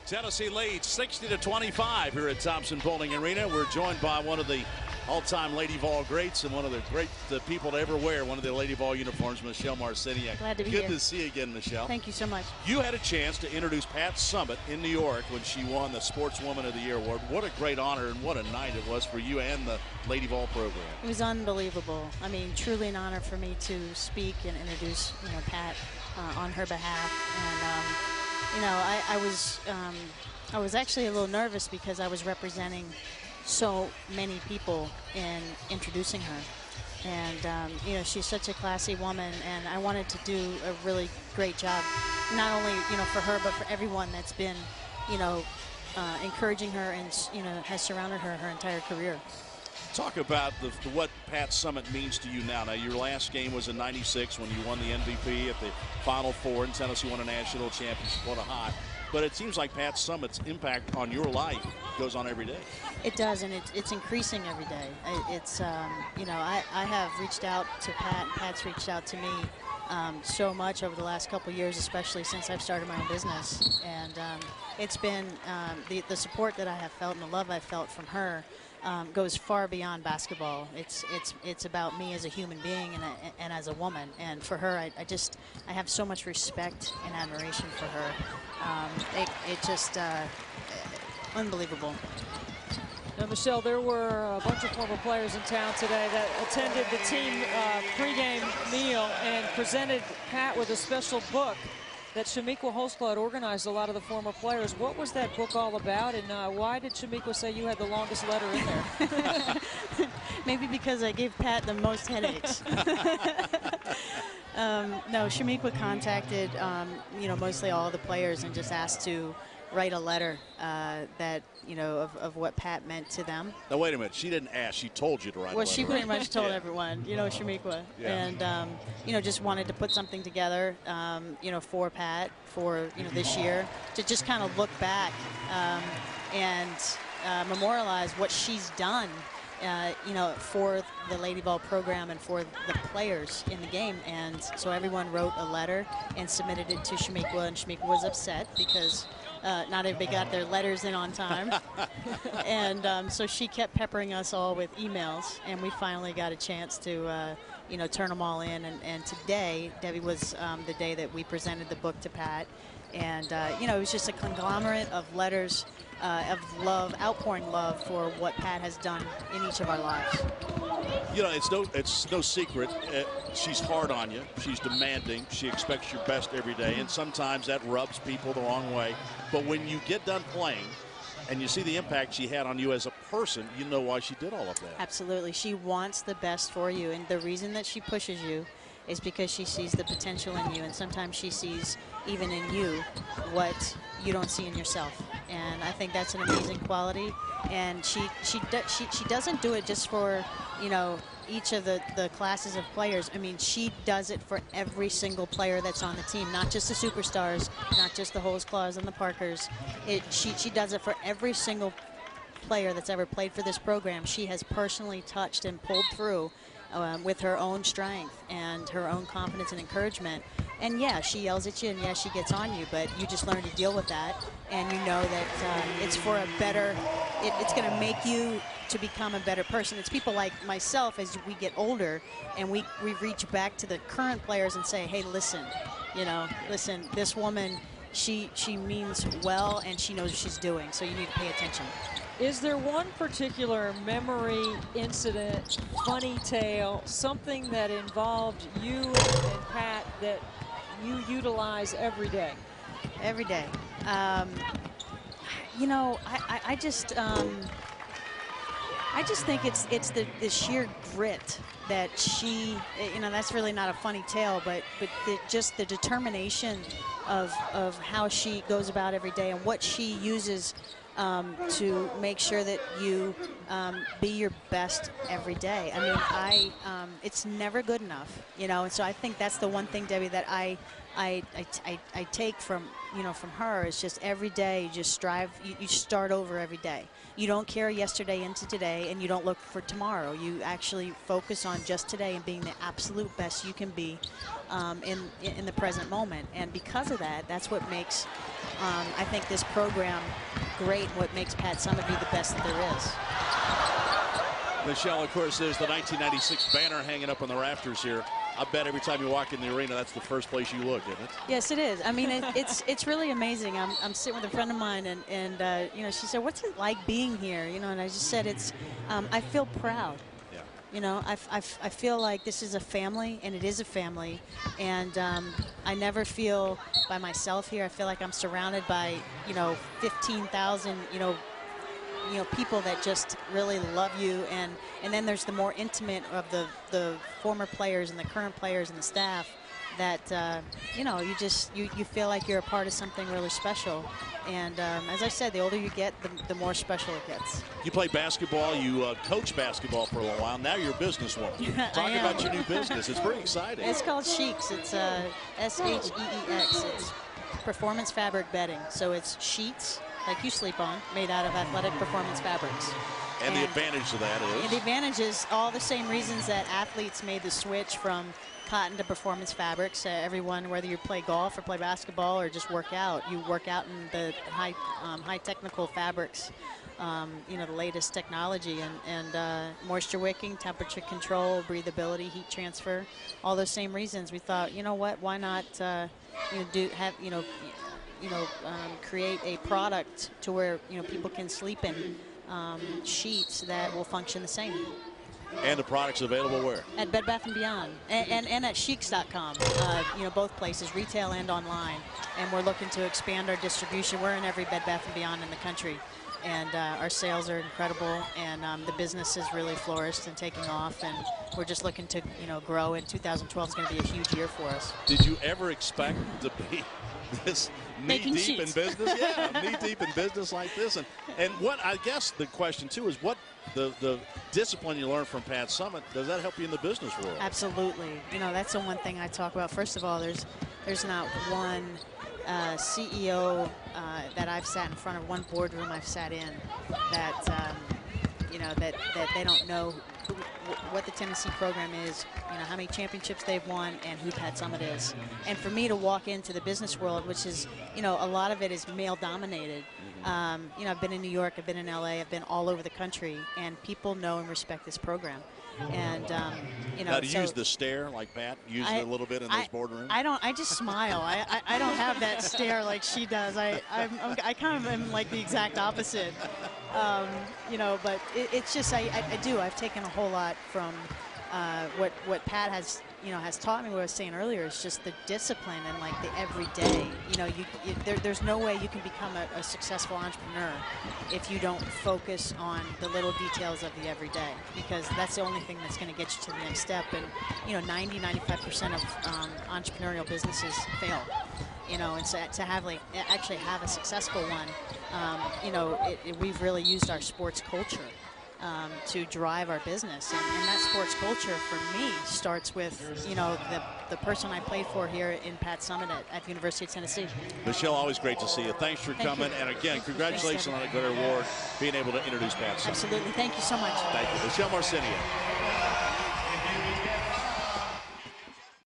Tennessee leads 60-25 here at Thompson Bowling Arena. We're joined by one of the all-time Lady Vol greats and one of the great people to ever wear one of the Lady Vol uniforms, Michelle Marciniak. Glad to be here. Good to see you again, Michelle. Thank you so much. You had a chance to introduce Pat Summitt in New York when she won the Sportswoman of the Year award. What a great honor and what a night it was for you and the Lady Vol program. It was unbelievable. I mean, truly an honor for me to speak and introduce, Pat on her behalf. And I was actually a little nervous because I was representing so many people in introducing her. And, she's such a classy woman, and I wanted to do a really great job, not only, for her, but for everyone that's been, encouraging her and, has surrounded her her entire career. Talk about what Pat Summitt means to you now. Now, your last game was in '96 when you won the MVP at the Final Four, and Tennessee won a national championship. What a high. But it seems like Pat Summitt's impact on your life goes on every day. It does, and it's increasing every day. I have reached out to Pat, and Pat's reached out to me so much over the last couple of years, especially since I've started my own business. And it's been the support that I have felt and the love I've felt from her goes far beyond basketball. It's about me as a human being and as a woman. And for her, I have so much respect and admiration for her. Unbelievable. Now, Michelle, there were a bunch of former players in town today that attended the team pregame meal and presented Pat with a special book that Chamique Holdsclaw had organized a lot of the former players. What was that book all about, and why did Chamique say you had the longest letter in there? Maybe because I gave Pat the most headaches. No, Chamique contacted, mostly all the players and just asked to write a letter that, of what Pat meant to them. Now, wait a minute. She didn't ask. She told you to write a letter. Well, she pretty much told everyone, Chamique. Yeah. And, just wanted to put something together, for Pat for, this year to just kind of look back and memorialize what she's done, for the Lady Vol program and for the players in the game. And so everyone wrote a letter and submitted it to Chamique, and Chamique was upset because not everybody got their letters in on time. And so she kept peppering us all with emails, and we finally got a chance to, turn them all in. And today, Debbie, was the day that we presented the book to Pat. And, it was just a conglomerate of letters of love, outpouring love for what Pat has done in each of our lives. It's no secret. She's hard on you. She's demanding. She expects your best every day, and sometimes that rubs people the wrong way. But when you get done playing and you see the impact she had on you as a person, you know why she did all of that. Absolutely. She wants the best for you, and the reason that she pushes you is because she sees the potential in you, and sometimes she sees even in you what you don't see in yourself. And I think that's an amazing quality. And she doesn't do it just for, each of the classes of players. I mean, she does it for every single player that's on the team, not just the superstars, not just the Holdsclaws and the Parkers. She does it for every single player that's ever played for this program. She has personally touched and pulled through with her own strength and her own confidence and encouragement. And yeah, she yells at you, and yeah, she gets on you, but you just learn to deal with that, and you know that it's for a better, it's going to make you to become a better person. It's people like myself, as we get older, and we reach back to the current players and say, hey, listen, listen, this woman, she means well, and she knows what she's doing, so you need to pay attention. Is there one particular memory, incident, funny tale, something that involved you and Pat that you utilize every day? Every day. I just think it's the sheer grit that she, that's really not a funny tale, but just the determination of how she goes about every day and what she uses to make sure that you be your best every day. I mean, it's never good enough, and so I think that's the one thing, Debbie, that I take from her is just every day you just strive, you start over every day. You don't carry yesterday into today, and you don't look for tomorrow. You actually focus on just today and being the absolute best you can be in the present moment. And because of that, that's what makes I think this program great, what makes Pat Summitt be the best that there is. Michelle, of course, there's the 1996 banner hanging up on the rafters here. I bet every time you walk in the arena, that's the first place you look, isn't it? Yes, it is. I mean, it's really amazing. I'm sitting with a friend of mine, and you know, she said, "What's it like being here?" You know, and I just said, "It's I feel proud." Yeah. You know, I feel like this is a family, and it is a family, and I never feel by myself here. I feel like I'm surrounded by 15,000 people that just really love you, and then there's the more intimate of the former players and the current players and the staff that you feel like you're a part of something really special. And as I said, the older you get, the more special it gets. You play basketball, you coach basketball for a little while. Now you're a businesswoman. Talk about your new business. It's pretty exciting. It's called Sheeks. It's SHEEX. It's performance fabric bedding. So it's sheets like you sleep on, made out of athletic performance fabrics. And the advantage of that is? The advantage is all the same reasons that athletes made the switch from cotton to performance fabrics. Everyone, whether you play golf or play basketball or just work out, you work out in the high technical fabrics, the latest technology, and moisture wicking, temperature control, breathability, heat transfer, all those same reasons. We thought, you know what, why not create a product to where people can sleep in sheets that will function the same. And the product's available where? At Bed Bath & Beyond and at Sheeks.com, both places, retail and online. And we're looking to expand our distribution. We're in every Bed Bath & Beyond in the country. And our sales are incredible, and the business has really flourished and taking off, and we're just looking to grow. And 2012 is going to be a huge year for us. Did you ever expect to be this knee-deep in business? Yeah, knee-deep in business like this. And what I guess the question, too, is what the discipline you learned from Pat Summitt, does that help you in the business world? Absolutely. That's the one thing I talk about. First of all, there's not one CEO that I've sat in front of, one boardroom I've sat in, that that they don't know what the Tennessee program is, how many championships they've won, and who Pat Summitt is. And for me to walk into the business world, which is, a lot of it is male-dominated. I've been in New York, I've been in LA, I've been all over the country, and people know and respect this program. And now, to use the stare like Pat used it a little bit in those boardrooms. I just smile. I don't have that stare like she does. I kind of am like the exact opposite. But it's just I do. I've taken a whole lot from what Pat has has taught me. What I was saying earlier is just the discipline and like the everyday. There's no way you can become a successful entrepreneur if you don't focus on the little details of the everyday, because that's the only thing that's going to get you to the next step. And 90-95% of entrepreneurial businesses fail. And so to actually have a successful one, we've really used our sports culture to drive our business, and that sports culture for me starts with the person I played for here in Pat Summitt at the University of Tennessee. Michelle, always great to see you. Thanks for coming, and again, congratulations on a good award, being able to introduce Pat Summitt. Absolutely, thank you so much. Thank you, Michelle Marciniak.